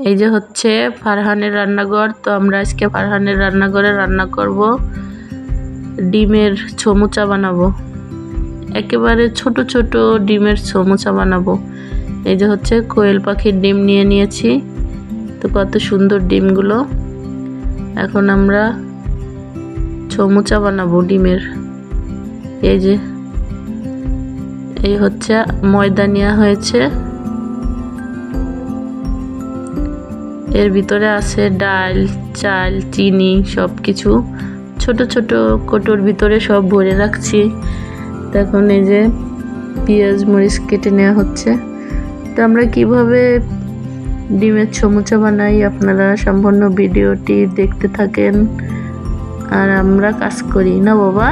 এই যে হচ্ছে ফারহানের রান্নাঘর। তো আমরা আজকে ফারহানের রান্নাঘরে রান্না করব, ডিমের সমুচা বানাবো। একেবারে ছোট ছোট ডিমের সমুচা বানাবো। এই যে হচ্ছে কোয়েল পাখির ডিম নিয়ে নিয়েছি। তো কত সুন্দর ডিমগুলো। এখন আমরা সমুচা বানাবো ডিমের। এই যে এই হচ্ছে ময়দা নেওয়া হয়েছে, এর ভিতরে আছে ডাল, চাল, চিনি সব কিছু ছোট ছোট কৌটোর ভিতরে সব ভরে রাখছি। এখন এই যে পেঁয়াজ মরিচ কেটে নেওয়া হচ্ছে। তো আমরা কিভাবে ডিমের সমুচা বানাই আপনারা সম্পূর্ণ ভিডিওটি দেখতে থাকেন আর আমরা কাজ করি না বাবা।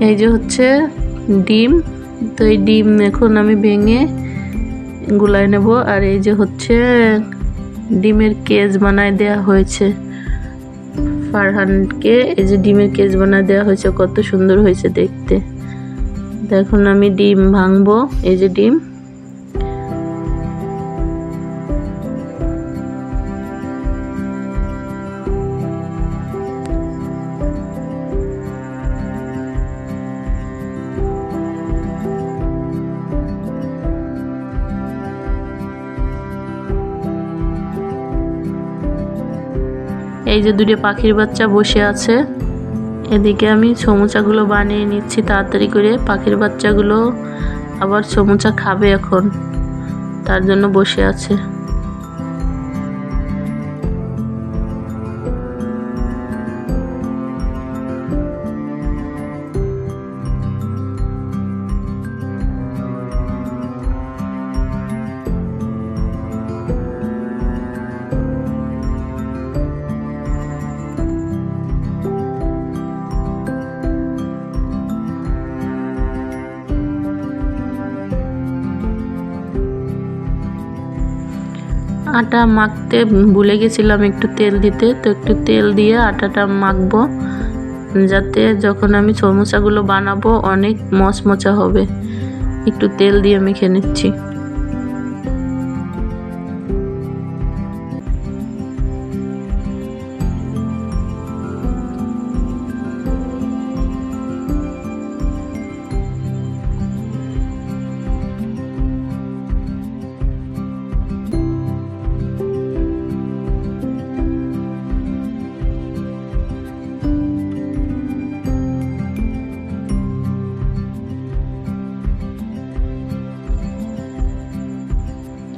এই যে হচ্ছে ডিম। তো এই ডিম এখন আমি ভেঙে গুলায় নেব। আর এই যে হচ্ছে ডিমের কেজ বানায় দেয়া হয়েছে ফারহানকে। এই যে ডিমের কেজ বানায় দেওয়া হয়েছে, কত সুন্দর হয়েছে দেখতে। এখন আমি ডিম ভাঙবো। এই যে ডিম, এই যে দুটো পাখির বাচ্চা বসে আছে। এদিকে আমি সমুচাগুলো বানিয়ে নিচ্ছি তাড়াতাড়ি করে। পাখির বাচ্চাগুলো আবার সমুচা খাবে এখন, তার জন্য বসে আছে। আটা মাখতে ভুলে গেছিলাম একটু তেল দিতে। তো একটু তেল দিয়ে আটাটা মাখবো, যাতে যখন আমি সমোসাগুলো বানাবো অনেক মচমচা হবে। একটু তেল দিয়ে মেখে নিচ্ছি।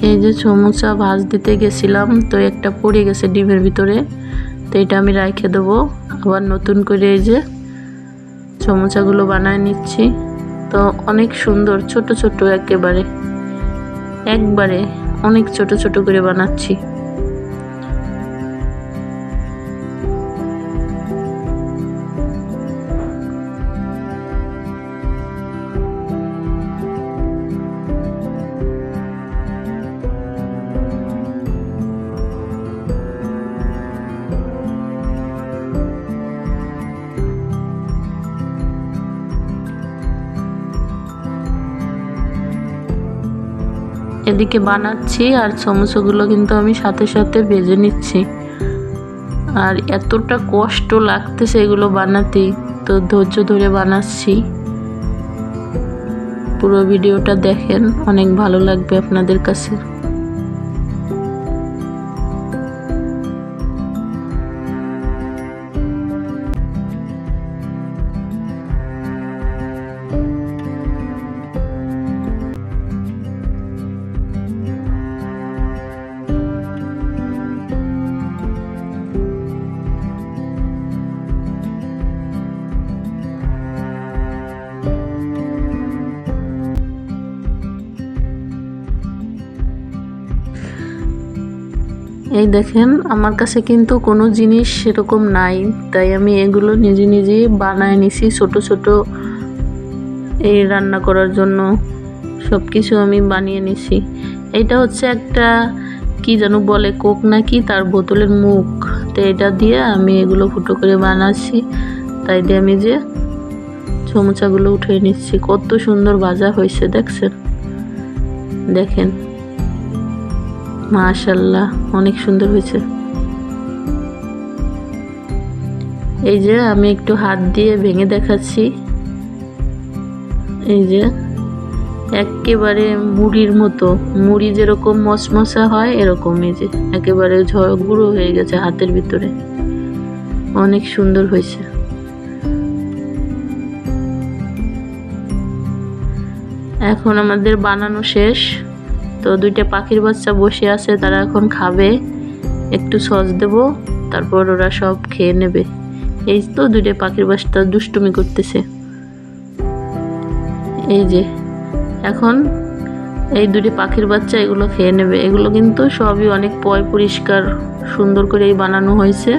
এই যে সমোসা ভাজ দিতে গেছিলাম, তো একটা পড়ে গেছে ডিমের ভিতরে। তো এটা আমি রাখে দেবো। আবার নতুন করে এই যে সমোসাগুলো বানায় নিচ্ছি। তো অনেক সুন্দর ছোট ছোট একবারে অনেক ছোট ছোট করে বানাচ্ছি। এদিকে বানাচ্ছি আর সমোসাগুলো কিন্তু আমি সাথে সাথে ভেজে নিচ্ছি। আর এতটা কষ্ট লাগতেছে এগুলো বানাতে, তো ধৈর্য ধরে বানাচ্ছি। পুরো ভিডিওটা দেখেন, অনেক ভালো লাগবে আপনাদের কাছে। এই দেখেন, আমার কাছে কিন্তু কোনো জিনিস সেরকম নাই, তাই আমি এগুলো নিজে নিজেই বানায় নিছি। ছোট ছোট এই রান্না করার জন্য সব কিছু আমি বানিয়ে নিছি। এটা হচ্ছে একটা কি যেন বলে, কোক নাকি, তার বোতলের মুখ। তো এটা দিয়ে আমি এগুলো ফুটো করে বানাচ্ছি। তাই দিয়ে আমি যে সমোসাগুলো উঠিয়ে নিচ্ছি। কত সুন্দর ভাজা হয়েছে দেখছেন, দেখেন, মাশাআল্লাহ অনেক সুন্দর হয়েছে। এই যে আমি একটু হাত দিয়ে ভেঙে দেখাচ্ছি। এই যে একেবারে মুড়ির মতো, মুড়ি যেরকম মশমশা হয় এরকম, এই যে একেবারে গুঁড়ো হয়ে গেছে হাতের ভিতরে, অনেক সুন্দর হয়েছে। এখন আমাদের বানানো শেষ। তো দুইটা পাখির বাচ্চা বসে আছে, তারা এখন খাবে। একটু সস দেব, তারপর ওরা সব খেয়ে নেবে। এই তো দুইটা পাখির বাচ্চা দুষ্টুমি করতেছে। এই যে এখন এই দুটি পাখির বাচ্চা এগুলো খেয়ে নেবে। এগুলো কিন্তু সবই অনেক পরিষ্কার সুন্দর করেই বানানো হয়েছে।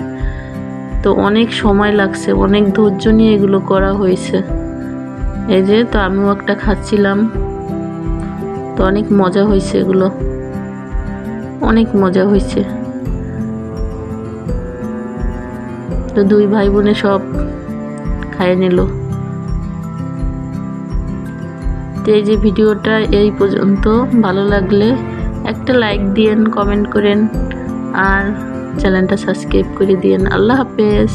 তো অনেক সময় লাগছে, অনেক ধৈর্য নিয়ে এগুলো করা হয়েছে। এই যে তো আমিও একটা খাচ্ছিলাম, তো অনেক মজা হয়েছে, এগুলো অনেক মজা হয়েছে। তো দুই ভাই বোনে সব খাইয়ে নিল। তো এই যে ভিডিওটা এই পর্যন্ত, ভালো লাগলে একটা লাইক দিয়েন, কমেন্ট করেন আর চ্যানেলটা সাবস্ক্রাইব করে দিয়েন। আল্লাহ হাফেজ।